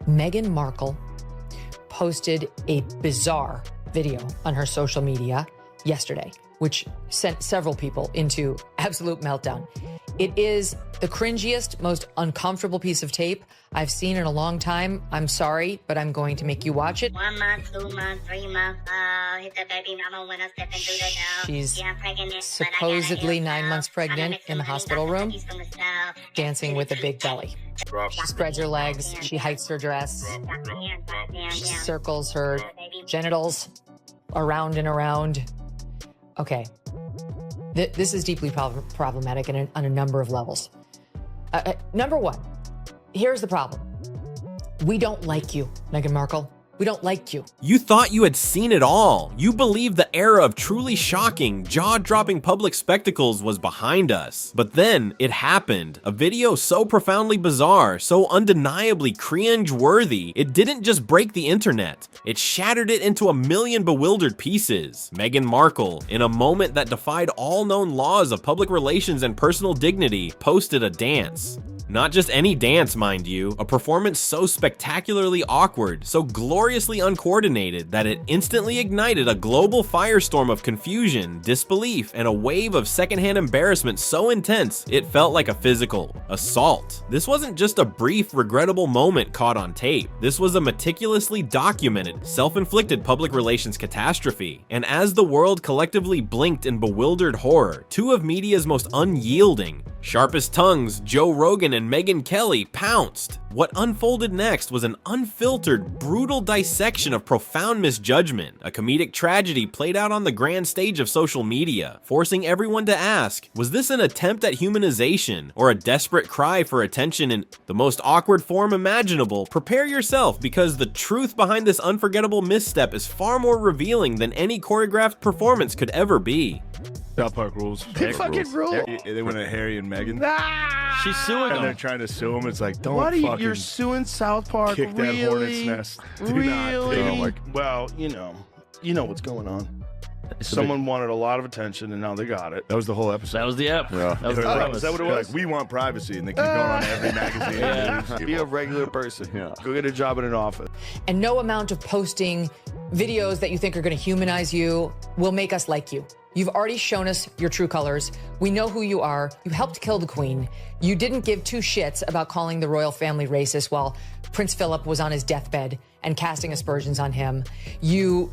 Meghan Markle posted a bizarre video on her social media yesterday, which sent several people into absolute meltdown. It is the cringiest, most uncomfortable piece of tape I've seen in a long time. I'm sorry, but I'm going to make you watch it. 1 month, 2 months, 3 months. Hit the baby mama when I step into the now. She's Yeah, I'm pregnant, supposedly 9 months pregnant in the hospital room, dancing with a big belly. She spreads her legs, she hikes her dress, she circles her genitals around and around. Okay, this is deeply problematic on a number of levels. Number one, here's the problem. We don't like you, Meghan Markle. We don't like you. You thought you had seen it all. You believed the era of truly shocking, jaw-dropping public spectacles was behind us. But then it happened. A video so profoundly bizarre, so undeniably cringe-worthy, it didn't just break the internet. It shattered it into a million bewildered pieces. Meghan Markle, in a moment that defied all known laws of public relations and personal dignity, posted a dance. Not just any dance, mind you, a performance so spectacularly awkward, so gloriously uncoordinated that it instantly ignited a global firestorm of confusion, disbelief, and a wave of secondhand embarrassment so intense it felt like a physical assault. This wasn't just a brief, regrettable moment caught on tape. This was a meticulously documented, self-inflicted public relations catastrophe. And as the world collectively blinked in bewildered horror, two of media's most unyielding, sharpest tongues, Joe Rogan and Megyn Kelly, pounced. What unfolded next was an unfiltered, brutal dissection of profound misjudgment, a comedic tragedy played out on the grand stage of social media, forcing everyone to ask, was this an attempt at humanization, or a desperate cry for attention in the most awkward form imaginable? Prepare yourself, because the truth behind this unforgettable misstep is far more revealing than any choreographed performance could ever be. South Park rules. They fucking rule. They went at Harry and Meghan. She's suing And they're them. trying to sue him. It's like, don't What are you? fucking You're suing South Park? kick that hornet's nest. Do not. Really? They don't like. Well, you know what's going on. Someone wanted a lot of attention, and now they got it. That was the whole episode. That was the ep. Yeah. That was the They're like, premise. Is that what it they're was? like, we want privacy, and they keep going on every magazine. Yeah. Be a regular person. Yeah. Go get a job in an office. And no amount of posting videos that you think are going to humanize you will make us like you. You've already shown us your true colors. We know who you are. You helped kill the queen. You didn't give two shits about calling the royal family racist while Prince Philip was on his deathbed and casting aspersions on him. You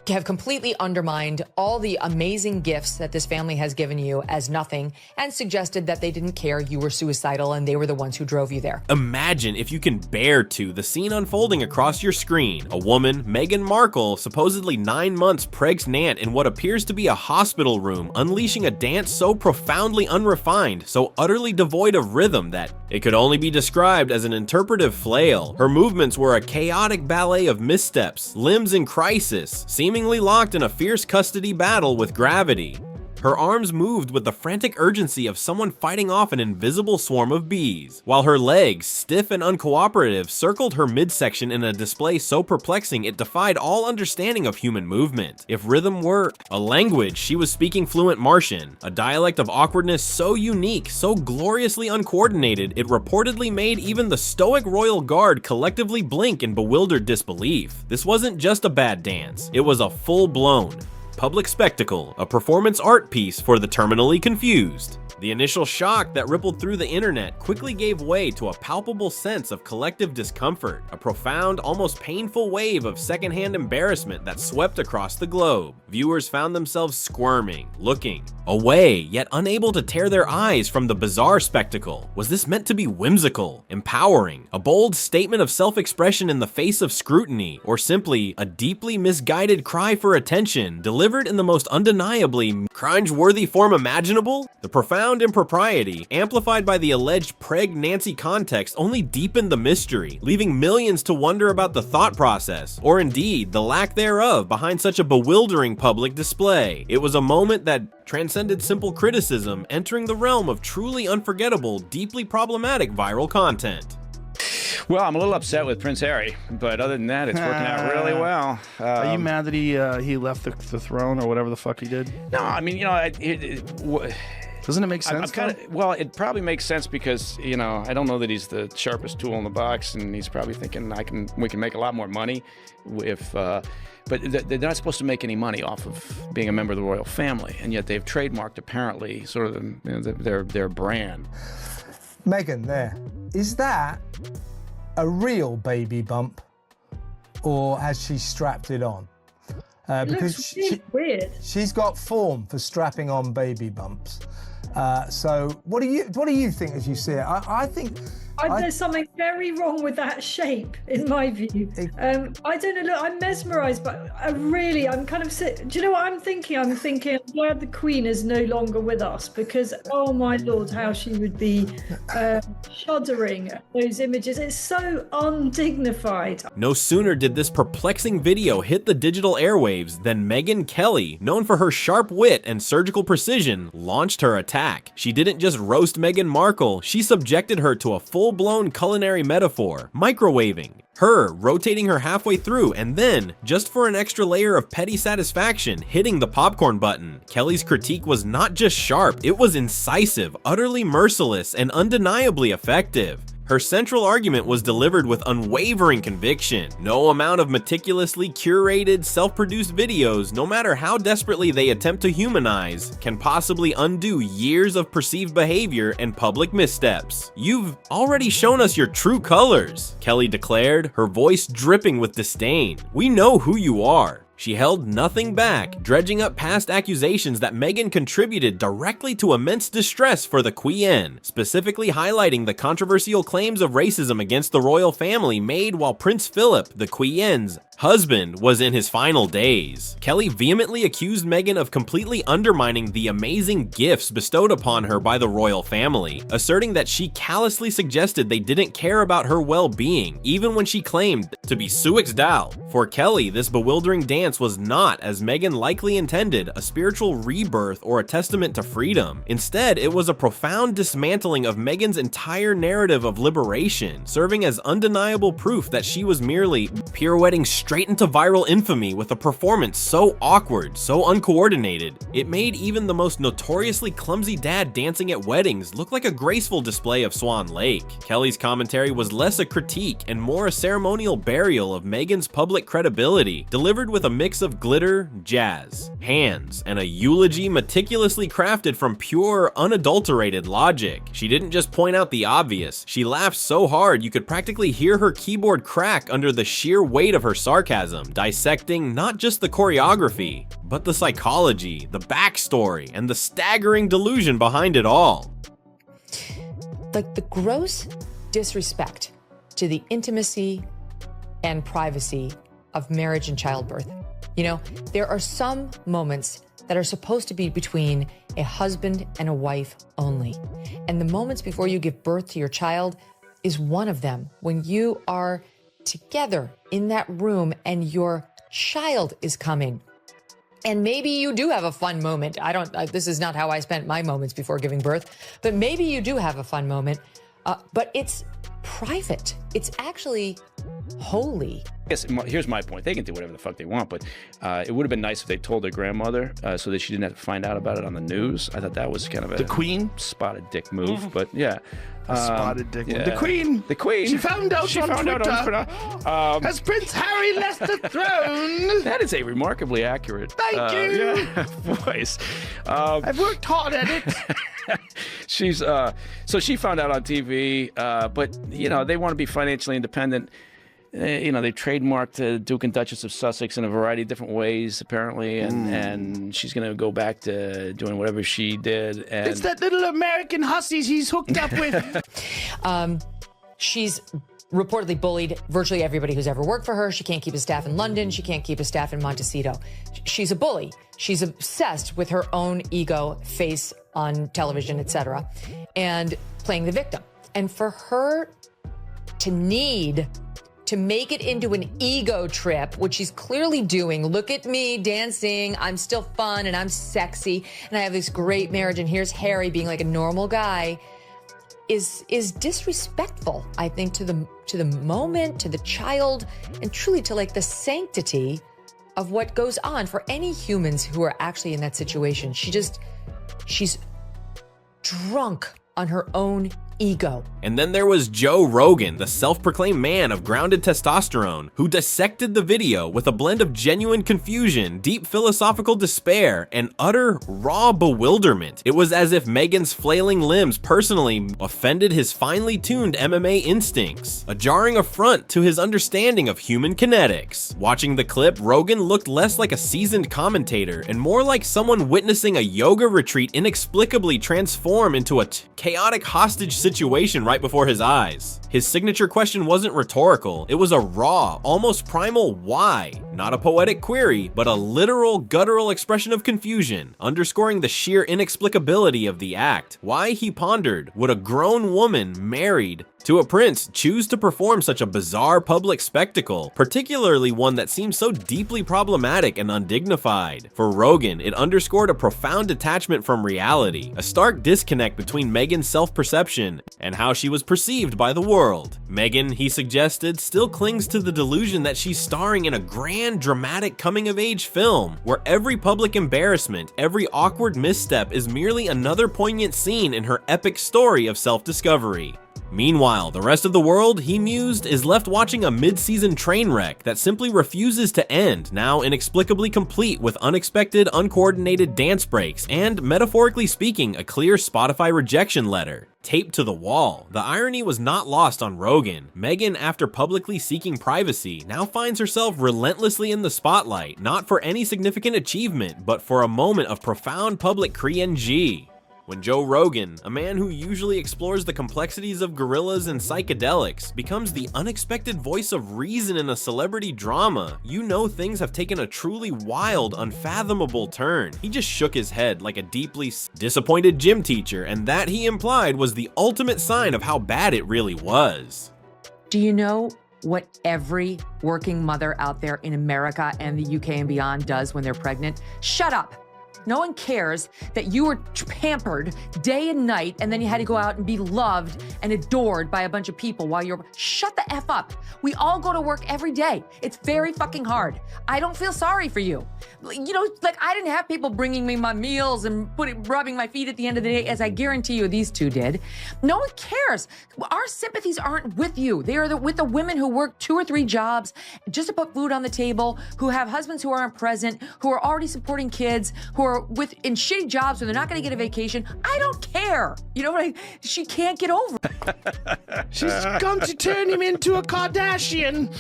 have completely undermined all the amazing gifts that this family has given you as nothing and suggested that they didn't care you were suicidal and they were the ones who drove you there. Imagine, if you can bear to, the scene unfolding across your screen. A woman, Meghan Markle, supposedly 9 months pregnant in what appears to be a hospital room, unleashing a dance so profoundly unrefined, so utterly devoid of rhythm that it could only be described as an interpretive flail. Her movements were a chaotic ballet of missteps, limbs in crisis, seemingly locked in a fierce custody battle with gravity. Her arms moved with the frantic urgency of someone fighting off an invisible swarm of bees, while her legs, stiff and uncooperative, circled her midsection in a display so perplexing it defied all understanding of human movement. If rhythm were a language, she was speaking fluent Martian, a dialect of awkwardness so unique, so gloriously uncoordinated, it reportedly made even the stoic royal guard collectively blink in bewildered disbelief. This wasn't just a bad dance, it was a full-blown public spectacle, a performance art piece for the terminally confused. The initial shock that rippled through the internet quickly gave way to a palpable sense of collective discomfort, a profound, almost painful wave of secondhand embarrassment that swept across the globe. Viewers found themselves squirming, looking away, yet unable to tear their eyes from the bizarre spectacle. Was this meant to be whimsical, empowering, a bold statement of self-expression in the face of scrutiny, or simply a deeply misguided cry for attention delivered in the most undeniably cringe-worthy form imaginable? The profound impropriety, amplified by the alleged pregnancy context, only deepened the mystery, leaving millions to wonder about the thought process, or indeed the lack thereof, behind such a bewildering public display. It was a moment that transcended simple criticism, entering the realm of truly unforgettable, deeply problematic viral content. Well, I'm a little upset with Prince Harry, but other than that, it's working out really well. Are you mad that he left the throne or whatever the fuck he did? No, I mean, Doesn't it make sense? Well, it probably makes sense because, you know, I don't know that he's the sharpest tool in the box, and he's probably thinking we can make a lot more money if. But they're not supposed to make any money off of being a member of the royal family, and yet they've trademarked apparently sort of their brand. Meghan, is that a real baby bump, or has she strapped it on? Because weird. She's got form for strapping on baby bumps. So what do you think as you see it? I think there's something very wrong with that shape, in my view. I don't know. Look, I'm mesmerised, but I'm kind of sick. Do you know what I'm thinking? I'm thinking, I'm glad the Queen is no longer with us, because, oh my Lord, how she would be shuddering at those images. It's so undignified. No sooner did this perplexing video hit the digital airwaves than Megyn Kelly, known for her sharp wit and surgical precision, launched her attack. She didn't just roast Meghan Markle, she subjected her to a full-blown culinary metaphor, microwaving. Her rotating her halfway through and then, just for an extra layer of petty satisfaction, hitting the popcorn button. Kelly's critique was not just sharp, it was incisive, utterly merciless, and undeniably effective. Her central argument was delivered with unwavering conviction. No amount of meticulously curated, self-produced videos, no matter how desperately they attempt to humanize, can possibly undo years of perceived behavior and public missteps. You've already shown us your true colors, Kelly declared, her voice dripping with disdain. We know who you are. She held nothing back, dredging up past accusations that Meghan contributed directly to immense distress for the Queen, specifically highlighting the controversial claims of racism against the royal family made while Prince Philip, the Queen's husband, was in his final days. Kelly vehemently accused Meghan of completely undermining the amazing gifts bestowed upon her by the royal family, asserting that she callously suggested they didn't care about her well-being, even when she claimed to be suicidal. For Kelly, this bewildering dance was not, as Meghan likely intended, a spiritual rebirth or a testament to freedom. Instead, it was a profound dismantling of Meghan's entire narrative of liberation, serving as undeniable proof that she was merely pirouetting straight into viral infamy with a performance so awkward, so uncoordinated. It made even the most notoriously clumsy dad dancing at weddings look like a graceful display of Swan Lake. Kelly's commentary was less a critique and more a ceremonial burial of Meghan's public credibility, delivered with a mix of glitter, jazz, hands, and a eulogy meticulously crafted from pure, unadulterated logic. She didn't just point out the obvious, she laughed so hard you could practically hear her keyboard crack under the sheer weight of her sarcasm, dissecting not just the choreography, but the psychology, the backstory, and the staggering delusion behind it all. Like the gross disrespect to the intimacy and privacy of marriage and childbirth. You know, there are some moments that are supposed to be between a husband and a wife only. And the moments before you give birth to your child is one of them, when you are together in that room and your child is coming. And maybe you do have a fun moment. This is not how I spent my moments before giving birth, but maybe you do have a fun moment, but it's private. It's actually holy. Yes, here's my point. They can do whatever the fuck they want, but it would have been nice if they told their grandmother so that she didn't have to find out about it on the news. I thought that was kind of The Queen? spotted dick move, but yeah. Spotted dick. Yeah. The Queen. The Queen. She found out on Twitter. Has Prince Harry left the throne? That is a remarkably accurate Thank you. voice. I've worked hard at it. She's so she found out on TV, but you know they want to be financially independent. You know, they trademarked Duke and Duchess of Sussex in a variety of different ways, apparently, and she's going to go back to doing whatever she did. And It's that little American hussy he's hooked up with. She's reportedly bullied virtually everybody who's ever worked for her. She can't keep a staff in London. She can't keep a staff in Montecito. She's a bully. She's obsessed with her own ego, face on television, etc., and playing the victim. And for her to need to make it into an ego trip, which she's clearly doing. Look at me dancing. I'm still fun and I'm sexy and I have this great marriage. And here's Harry being like a normal guy. Is disrespectful, I think, to the moment, to the child, and truly to like the sanctity of what goes on for any humans who are actually in that situation. She's drunk on her own ego. And then there was Joe Rogan, the self-proclaimed man of grounded testosterone, who dissected the video with a blend of genuine confusion, deep philosophical despair, and utter raw bewilderment. It was as if Meghan's flailing limbs personally offended his finely tuned MMA instincts, a jarring affront to his understanding of human kinetics. Watching the clip, Rogan looked less like a seasoned commentator and more like someone witnessing a yoga retreat inexplicably transform into a chaotic hostage situation right before his eyes. His signature question wasn't rhetorical, it was a raw, almost primal why, not a poetic query, but a literal, guttural expression of confusion, underscoring the sheer inexplicability of the act. Why, he pondered, would a grown woman married to a prince choose to perform such a bizarre public spectacle, particularly one that seems so deeply problematic and undignified? For Rogan, it underscored a profound detachment from reality, a stark disconnect between Meghan's self-perception and how she was perceived by the world. Meghan, he suggested, still clings to the delusion that she's starring in a grand, dramatic coming-of-age film, where every public embarrassment, every awkward misstep is merely another poignant scene in her epic story of self-discovery. Meanwhile, the rest of the world, he mused, is left watching a mid-season train wreck that simply refuses to end, now inexplicably complete with unexpected, uncoordinated dance breaks and, metaphorically speaking, a clear Spotify rejection letter taped to the wall. The irony was not lost on Rogan. Meghan, after publicly seeking privacy, now finds herself relentlessly in the spotlight, not for any significant achievement, but for a moment of profound public cringe. When Joe Rogan, a man who usually explores the complexities of gorillas and psychedelics, becomes the unexpected voice of reason in a celebrity drama, you know things have taken a truly wild, unfathomable turn. He just shook his head like a deeply disappointed gym teacher, and that, he implied, was the ultimate sign of how bad it really was. Do you know what every working mother out there in America and the UK and beyond does when they're pregnant? Shut up. No one cares that you were pampered day and night and then you had to go out and be loved and adored by a bunch of people while you're... Shut the F up. We all go to work every day. It's very fucking hard. I don't feel sorry for you. You know, like, I didn't have people bringing me my meals and rubbing my feet at the end of the day, as I guarantee you these two did. No one cares. Our sympathies aren't with you. They are with the women who work 2 or 3 jobs just to put food on the table, who have husbands who aren't present, who are already supporting kids, who are in shitty jobs where they're not going to get a vacation. I don't care. You know what she can't get over. She's going to turn him into a Kardashian.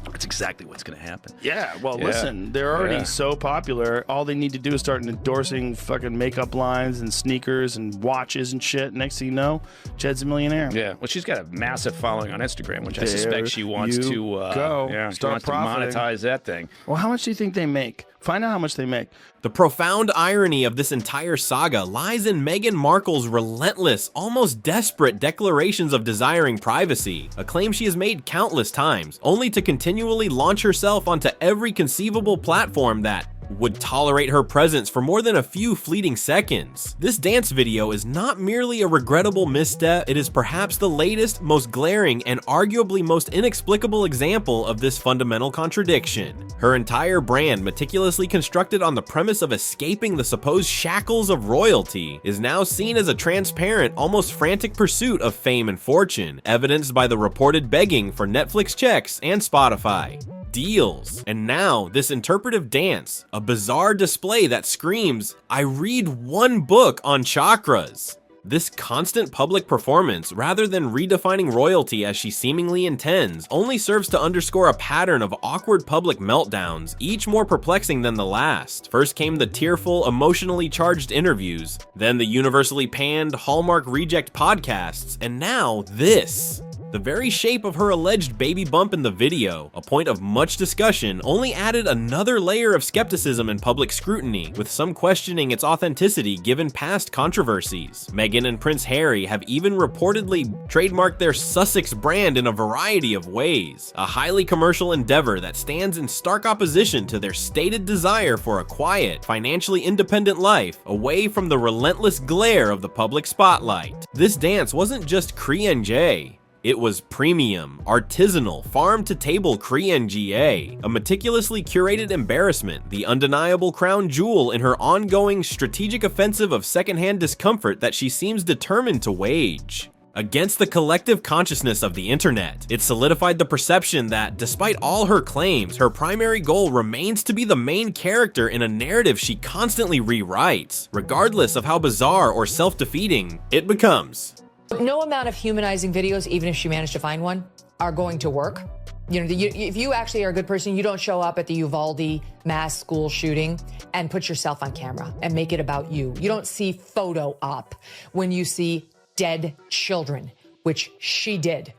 That's exactly what's going to happen. Yeah, well, listen, they're already so popular. All they need to do is start endorsing fucking makeup lines and sneakers and watches and shit. Next thing you know, Jed's a millionaire. Yeah, well, she's got a massive following on Instagram, which I suspect she wants to start profiting. Monetize that thing. Well, how much do you think they make? Find out how much they make. The profound irony of this entire saga lies in Meghan Markle's relentless, almost desperate declarations of desiring privacy, a claim she has made countless times, only to continually launch herself onto every conceivable platform that would tolerate her presence for more than a few fleeting seconds. This dance video is not merely a regrettable misstep, it is perhaps the latest, most glaring, and arguably most inexplicable example of this fundamental contradiction. Her entire brand, meticulously constructed on the premise of escaping the supposed shackles of royalty, is now seen as a transparent, almost frantic pursuit of fame and fortune, evidenced by the reported begging for Netflix checks and Spotify deals. And now, this interpretive dance, a bizarre display that screams, "I read one book on chakras." This constant public performance, rather than redefining royalty as she seemingly intends, only serves to underscore a pattern of awkward public meltdowns, each more perplexing than the last. First came the tearful, emotionally charged interviews, then the universally panned Hallmark reject podcasts, and now this. The very shape of her alleged baby bump in the video, a point of much discussion, only added another layer of skepticism and public scrutiny, with some questioning its authenticity given past controversies. Meghan and Prince Harry have even reportedly trademarked their Sussex brand in a variety of ways, a highly commercial endeavor that stands in stark opposition to their stated desire for a quiet, financially independent life, away from the relentless glare of the public spotlight. This dance wasn't just cringe. It was premium, artisanal, farm-to-table CRINGEWORTHY, a meticulously curated embarrassment, the undeniable crown jewel in her ongoing strategic offensive of secondhand discomfort that she seems determined to wage. Against the collective consciousness of the internet, it solidified the perception that, despite all her claims, her primary goal remains to be the main character in a narrative she constantly rewrites, regardless of how bizarre or self-defeating it becomes. No amount of humanizing videos, even if she managed to find one, are going to work. You know, if you actually are a good person, you don't show up at the Uvalde mass school shooting and put yourself on camera and make it about you. You don't see photo op when you see dead children, which she did.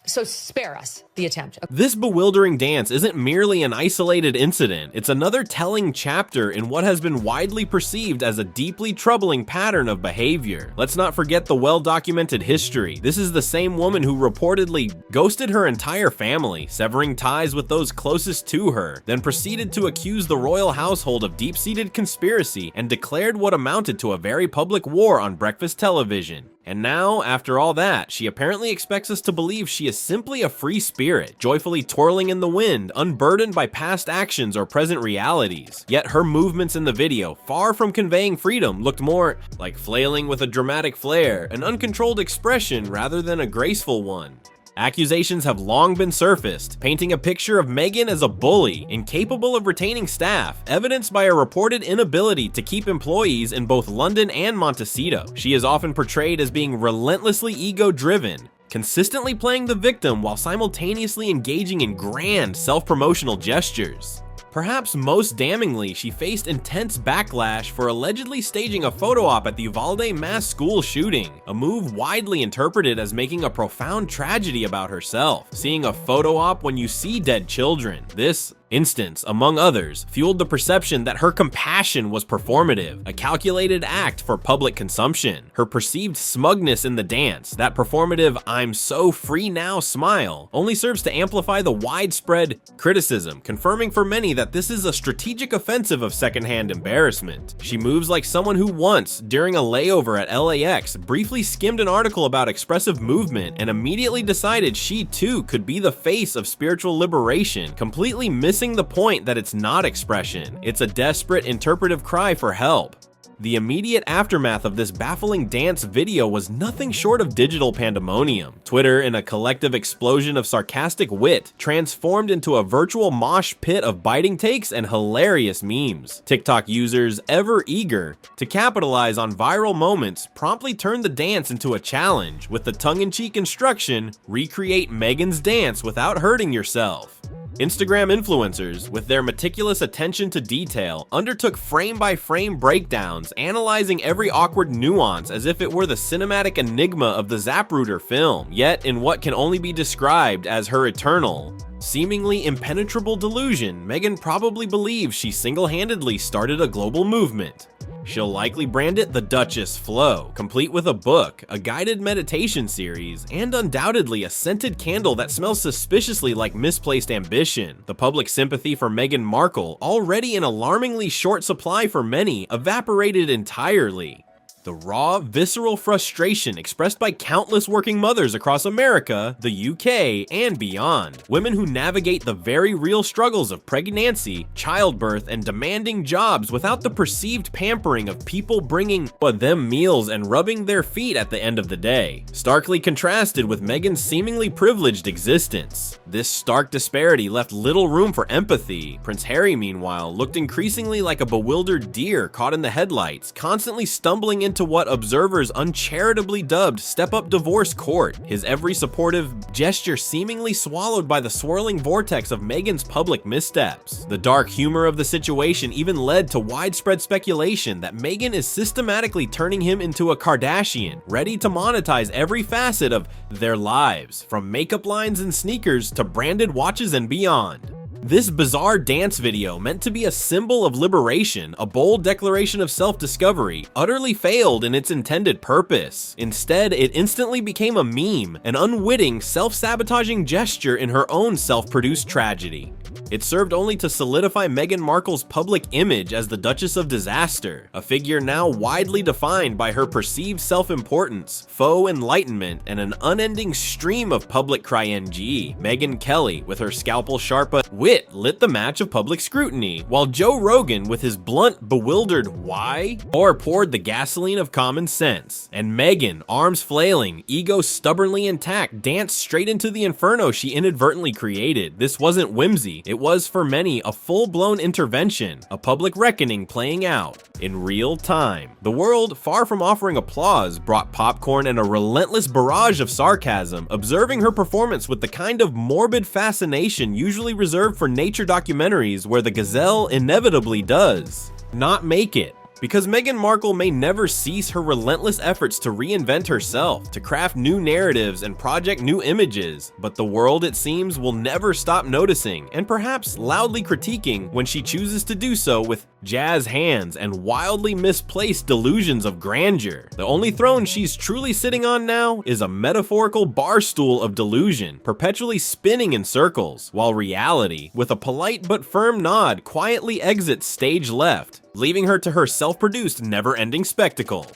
So spare us the attempt. This bewildering dance isn't merely an isolated incident, it's another telling chapter in what has been widely perceived as a deeply troubling pattern of behavior. Let's not forget the well-documented history. This is the same woman who reportedly ghosted her entire family, severing ties with those closest to her, then proceeded to accuse the royal household of deep-seated conspiracy and declared what amounted to a very public war on breakfast television. And now, after all that, she apparently expects us to believe she is simply a free spirit, joyfully twirling in the wind, unburdened by past actions or present realities. Yet her movements in the video, far from conveying freedom, looked more like flailing with a dramatic flair, an uncontrolled expression rather than a graceful one. Accusations have long been surfaced, painting a picture of Megyn as a bully, incapable of retaining staff, evidenced by a reported inability to keep employees in both London and Montecito. She is often portrayed as being relentlessly ego-driven, consistently playing the victim while simultaneously engaging in grand self-promotional gestures. Perhaps most damningly, she faced intense backlash for allegedly staging a photo op at the Uvalde mass school shooting, a move widely interpreted as making a profound tragedy about herself. Seeing a photo op when you see dead children. This instance, among others, fueled the perception that her compassion was performative, a calculated act for public consumption. Her perceived smugness in the dance, that performative "I'm so free now" smile, only serves to amplify the widespread criticism, confirming for many that this is a strategic offensive of secondhand embarrassment. She moves like someone who once, during a layover at LAX, briefly skimmed an article about expressive movement and immediately decided she too could be the face of spiritual liberation, completely missing the point that it's not expression. It's a desperate interpretive cry for help. The immediate aftermath of this baffling dance video was nothing short of digital pandemonium. Twitter, in a collective explosion of sarcastic wit, transformed into a virtual mosh pit of biting takes and hilarious memes. TikTok users, ever eager to capitalize on viral moments, promptly turned the dance into a challenge, with the tongue-in-cheek instruction, "Recreate Megyn's dance without hurting yourself." Instagram influencers, with their meticulous attention to detail, undertook frame-by-frame breakdowns, analyzing every awkward nuance as if it were the cinematic enigma of the Zapruder film, yet in what can only be described as her eternal, seemingly impenetrable delusion, Megyn probably believes she single-handedly started a global movement. She'll likely brand it the Duchess Flow, complete with a book, a guided meditation series, and undoubtedly a scented candle that smells suspiciously like misplaced ambition. The public sympathy for Meghan Markle, already in alarmingly short supply for many, evaporated entirely. The raw, visceral frustration expressed by countless working mothers across America, the UK, and beyond. Women who navigate the very real struggles of pregnancy, childbirth, and demanding jobs without the perceived pampering of people bringing them meals and rubbing their feet at the end of the day. Starkly contrasted with Megyn's seemingly privileged existence. This stark disparity left little room for empathy. Prince Harry, meanwhile, looked increasingly like a bewildered deer caught in the headlights, constantly stumbling into what observers uncharitably dubbed step-up divorce court, his every supportive gesture seemingly swallowed by the swirling vortex of Megyn's public missteps. The dark humor of the situation even led to widespread speculation that Megyn is systematically turning him into a Kardashian, ready to monetize every facet of their lives, from makeup lines and sneakers to branded watches and beyond. This bizarre dance video, meant to be a symbol of liberation, a bold declaration of self-discovery, utterly failed in its intended purpose. Instead, it instantly became a meme, an unwitting, self-sabotaging gesture in her own self-produced tragedy. It served only to solidify Meghan Markle's public image as the Duchess of Disaster, a figure now widely defined by her perceived self-importance, faux enlightenment, and an unending stream of public crying. Megyn Kelly, with her scalpel sharp wit, lit the match of public scrutiny, while Joe Rogan, with his blunt, bewildered why, or poured the gasoline of common sense. And Megyn, arms flailing, ego stubbornly intact, danced straight into the inferno she inadvertently created. This wasn't whimsy, it was for many a full-blown intervention, a public reckoning playing out in real time. The world, far from offering applause, brought popcorn and a relentless barrage of sarcasm, observing her performance with the kind of morbid fascination usually reserved for nature documentaries where the gazelle inevitably does not make it. Because Meghan Markle may never cease her relentless efforts to reinvent herself, to craft new narratives and project new images, but the world, it seems, will never stop noticing and perhaps loudly critiquing when she chooses to do so with jazz hands and wildly misplaced delusions of grandeur. The only throne she's truly sitting on now is a metaphorical bar stool of delusion, perpetually spinning in circles, while reality, with a polite but firm nod, quietly exits stage left, leaving her to her self-produced, never-ending spectacle.